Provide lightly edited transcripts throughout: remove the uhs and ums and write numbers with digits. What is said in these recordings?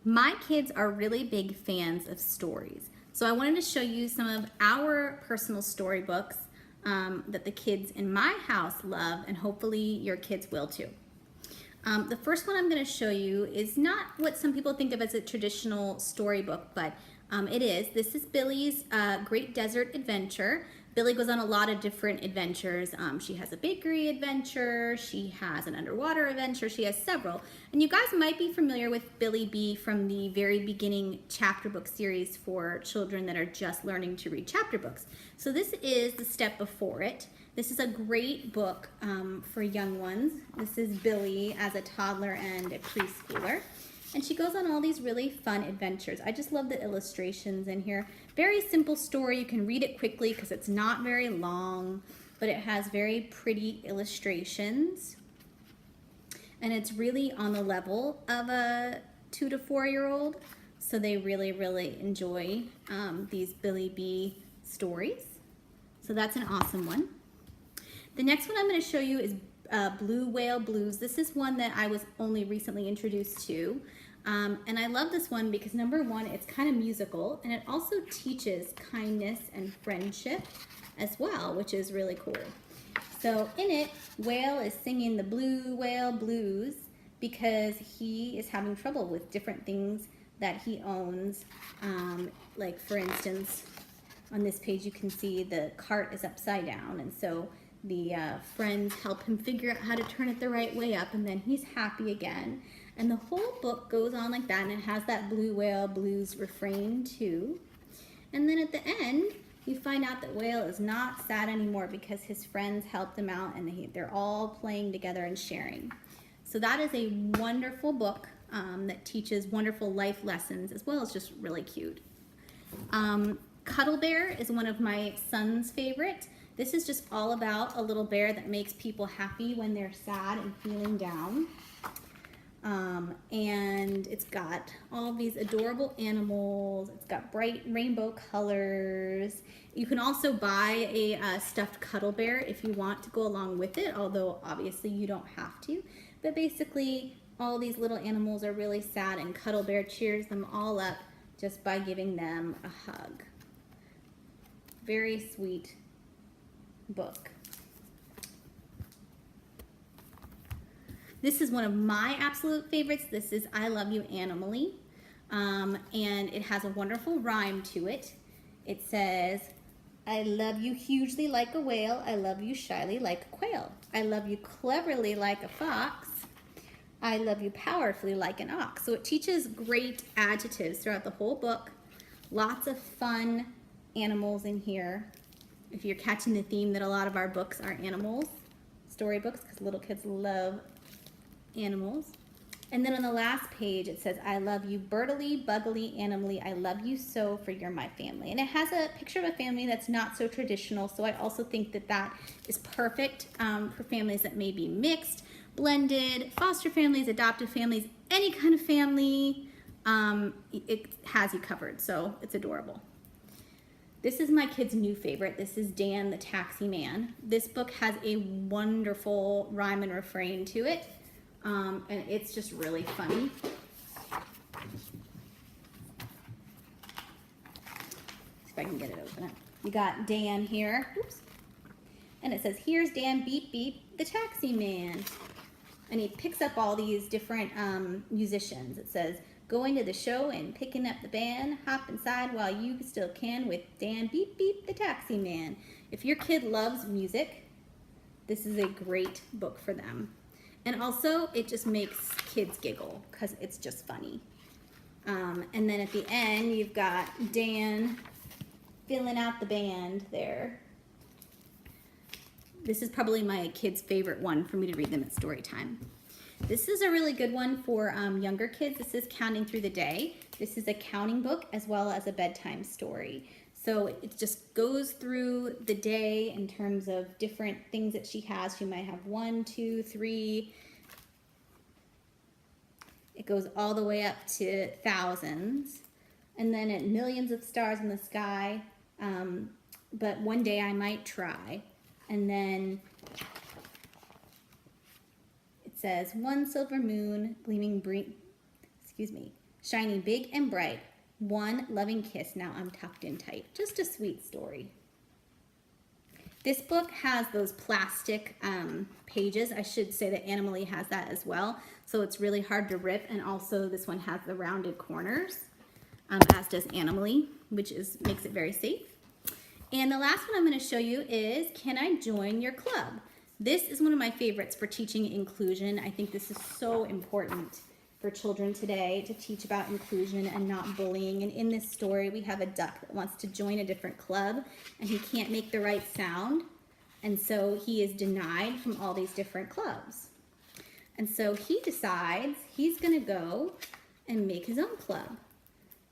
My kids are really big fans of stories. So I wanted to show you some of our personal storybooks that the kids in my house love, and hopefully your kids will too. The first one I'm going to show you is not what some people think of as a traditional storybook, but it is. This is Billy's Great Desert Adventure. Billy goes on a lot of different adventures. She has a bakery adventure, she has an underwater adventure, she has several. And you guys might be familiar with Billy B from the very beginning chapter book series for children that are just learning to read chapter books. So this is the step before it. This is a great book for young ones. This is Billy as a toddler and a preschooler. And she goes on all these really fun adventures. I just love the illustrations in here. Very simple story. You can read it quickly because it's not very long, but it has very pretty illustrations. And it's really on the level of a 2 to 4 year old. So they really, really enjoy these Billy B stories. So that's an awesome one. The next one I'm going to show you is Blue Whale Blues. This is one that I was only recently introduced to. And I love this one because number one, it's kind of musical, and it also teaches kindness and friendship as well, which is really cool. So in it, Whale is singing the Blue Whale Blues because he is having trouble with different things that he owns. Like for instance, on this page you can see the cart is upside down, and so the friends help him figure out how to turn it the right way up, and then he's happy again. And the whole book goes on like that, and it has that Blue Whale Blues refrain too. And then at the end, you find out that Whale is not sad anymore because his friends helped him out, and they're all playing together and sharing. So that is a wonderful book that teaches wonderful life lessons as well as just really cute. Cuddle Bear is one of my son's favorite. This is just all about a little bear that makes people happy when they're sad and feeling down. And it's got all these adorable animals. It's got bright rainbow colors. You can also buy a stuffed cuddle bear if you want to go along with it, although obviously you don't have to. But basically, all these little animals are really sad, and Cuddle Bear cheers them all up just by giving them a hug. Very sweet book. This is one of my absolute favorites. This is I Love You Animally, and it has a wonderful rhyme to it. It says, I love you hugely like a whale, I love you shyly like a quail. I love you cleverly like a fox, I love you powerfully like an ox. So it teaches great adjectives throughout the whole book. Lots of fun animals in here. If you're catching the theme that a lot of our books are animals, storybooks, because little kids love animals. And then on the last page it says, I love you birdily, buggily, animally, I love you so, for you're my family. And it has a picture of a family that's not so traditional, so I also think that that is perfect for families that may be mixed, blended, foster families, adoptive families, any kind of family. It has you covered, so it's adorable. This is my kid's new favorite. This is Dan the Taxi Man. This book has a wonderful rhyme and refrain to it, and it's just really funny. See if I can get it open. You got Dan here, oops, and it says, here's Dan beep beep the taxi man. And he picks up all these different musicians. It says, going to the show and picking up the band, hop inside while you still can with Dan beep beep the taxi man. If your kid loves music, this is a great book for them. And also it just makes kids giggle because it's just funny. And then at the end you've got Dan filling out the band there. This is probably my kid's favorite one for me to read them at story time. This is a really good one for younger kids. This is Counting Through the Day. This is a counting book as well as a bedtime story. So it just goes through the day in terms of different things that she has. She might have 1, 2, 3. It goes all the way up to thousands. And then at millions of stars in the sky. But one day I might try. And then it says, one silver moon gleaming shining big and bright. One loving kiss, now I'm tucked in tight. Just a sweet story. This book has those plastic pages. I should say that Animalie has that as well. So it's really hard to rip. And also this one has the rounded corners, as does Animalie, which makes it very safe. And the last one I'm going to show you is Can I Join Your Club? This is one of my favorites for teaching inclusion. I think this is so important for children today to teach about inclusion and not bullying. And in this story, we have a duck that wants to join a different club and he can't make the right sound. And so he is denied from all these different clubs. And so he decides he's gonna go and make his own club,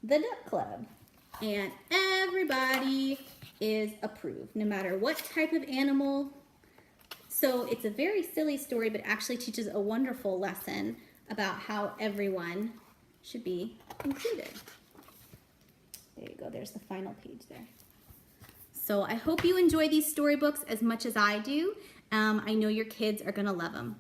the Duck Club. And everybody is approved, no matter what type of animal. So it's a very silly story, but actually teaches a wonderful lesson about how everyone should be included. There you go, there's the final page there. So I hope you enjoy these storybooks as much as I do. I know your kids are gonna love them.